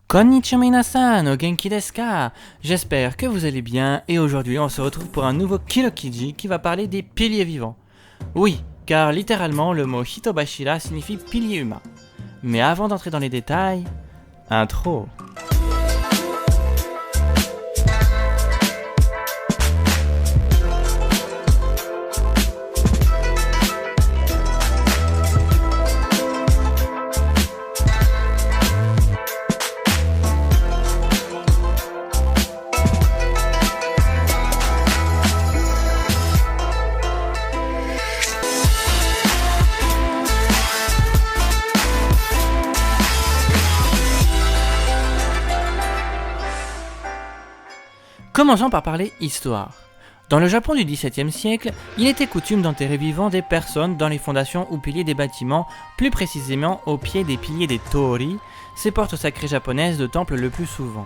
Konnichiwa minasan, o genki desu ka? J'espère que vous allez bien et aujourd'hui on se retrouve pour un nouveau Kirokiji qui va parler des piliers vivants. Oui, car littéralement le mot Hitobashira signifie pilier humain. Mais avant d'entrer dans les détails, intro. Commençons par parler histoire. Dans le Japon du XVIIe siècle, il était coutume d'enterrer vivants des personnes dans les fondations ou piliers des bâtiments, plus précisément au pied des piliers des torii, ces portes sacrées japonaises de temple le plus souvent.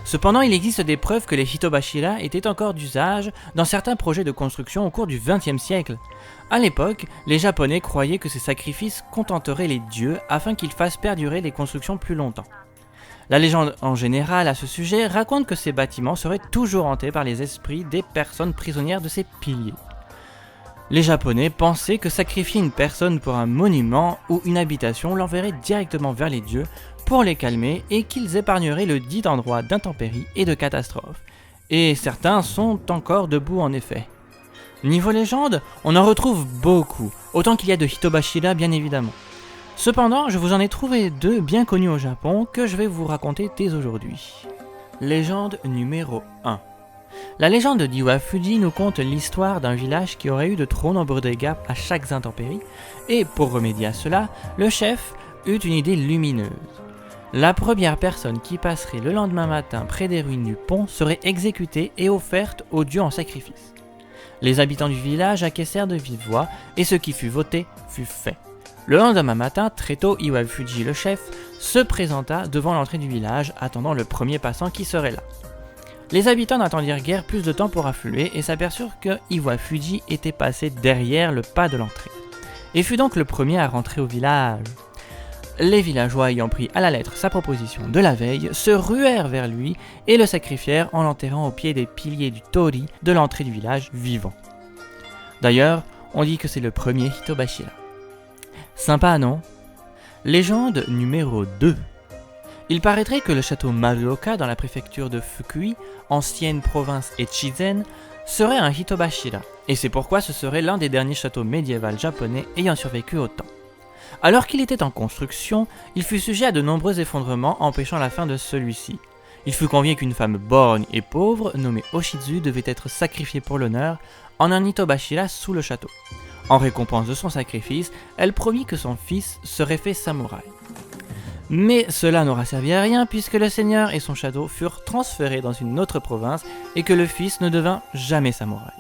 Cependant, il existe des preuves que les Hitobashira étaient encore d'usage dans certains projets de construction au cours du XXe siècle. À l'époque, les Japonais croyaient que ces sacrifices contenteraient les dieux afin qu'ils fassent perdurer les constructions plus longtemps. La légende en général à ce sujet raconte que ces bâtiments seraient toujours hantés par les esprits des personnes prisonnières de ces piliers. Les Japonais pensaient que sacrifier une personne pour un monument ou une habitation l'enverrait directement vers les dieux pour les calmer et qu'ils épargneraient le dit endroit d'intempéries et de catastrophes. Et certains sont encore debout en effet. Niveau légende, on en retrouve beaucoup, autant qu'il y a de Hitobashira bien évidemment. Cependant, je vous en ai trouvé deux bien connus au Japon que je vais vous raconter dès aujourd'hui. Légende numéro 1. La légende d'Iwafuji nous conte l'histoire d'un village qui aurait eu de trop nombreux dégâts à chaque intempérie, et pour remédier à cela, le chef eut une idée lumineuse. La première personne qui passerait le lendemain matin près des ruines du pont serait exécutée et offerte aux dieux en sacrifice. Les habitants du village acquiescèrent de vive voix, et ce qui fut voté fut fait. Le lendemain matin, très tôt, Iwafuji, le chef, se présenta devant l'entrée du village, attendant le premier passant qui serait là. Les habitants n'attendirent guère plus de temps pour affluer et s'aperçurent que Iwafuji était passé derrière le pas de l'entrée, et fut donc le premier à rentrer au village. Les villageois ayant pris à la lettre sa proposition de la veille, se ruèrent vers lui et le sacrifièrent en l'enterrant au pied des piliers du torii de l'entrée du village vivant. D'ailleurs, on dit que c'est le premier Hitobashira. Sympa, non? Légende numéro 2. Il paraîtrait que le château Maruoka dans la préfecture de Fukui, ancienne province Echizen, serait un Hitobashira, et c'est pourquoi ce serait l'un des derniers châteaux médiévaux japonais ayant survécu au temps. Alors qu'il était en construction, il fut sujet à de nombreux effondrements empêchant la fin de celui-ci. Il fut convenu qu'une femme borgne et pauvre, nommée Oshizu, devait être sacrifiée pour l'honneur en un Hitobashira sous le château. En récompense de son sacrifice, elle promit que son fils serait fait samouraï. Mais cela n'aura servi à rien puisque le seigneur et son château furent transférés dans une autre province et que le fils ne devint jamais samouraï.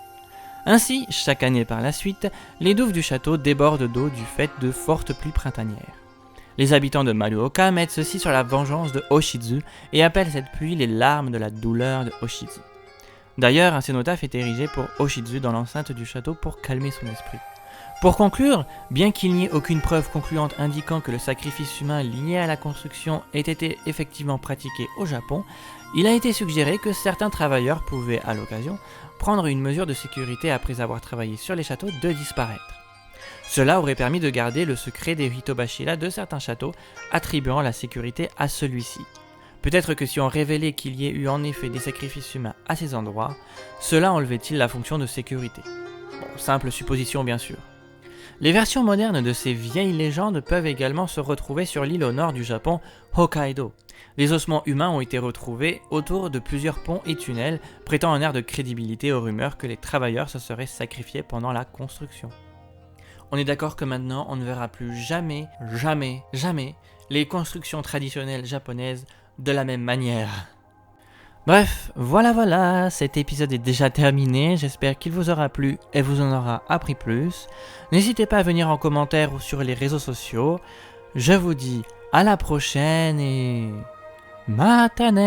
Ainsi, chaque année par la suite, les douves du château débordent d'eau du fait de fortes pluies printanières. Les habitants de Maruoka mettent ceci sur la vengeance de Oshizu et appellent cette pluie les larmes de la douleur de Oshizu. D'ailleurs, un cénotaphe est érigé pour Oshizu dans l'enceinte du château pour calmer son esprit. Pour conclure, bien qu'il n'y ait aucune preuve concluante indiquant que le sacrifice humain lié à la construction ait été effectivement pratiqué au Japon, il a été suggéré que certains travailleurs pouvaient, à l'occasion, prendre une mesure de sécurité après avoir travaillé sur les châteaux de disparaître. Cela aurait permis de garder le secret des Hitobashira de certains châteaux, attribuant la sécurité à celui-ci. Peut-être que si on révélait qu'il y ait eu en effet des sacrifices humains à ces endroits, cela enlevait-il la fonction de sécurité. Bon, simple supposition bien sûr. Les versions modernes de ces vieilles légendes peuvent également se retrouver sur l'île au nord du Japon, Hokkaido. Les ossements humains ont été retrouvés autour de plusieurs ponts et tunnels, prêtant un air de crédibilité aux rumeurs que les travailleurs se seraient sacrifiés pendant la construction. On est d'accord que maintenant on ne verra plus jamais les constructions traditionnelles japonaises de la même manière. Bref, voilà, cet épisode est déjà terminé, j'espère qu'il vous aura plu et vous en aura appris plus. N'hésitez pas à venir en commentaire ou sur les réseaux sociaux. Je vous dis à la prochaine et... Matane!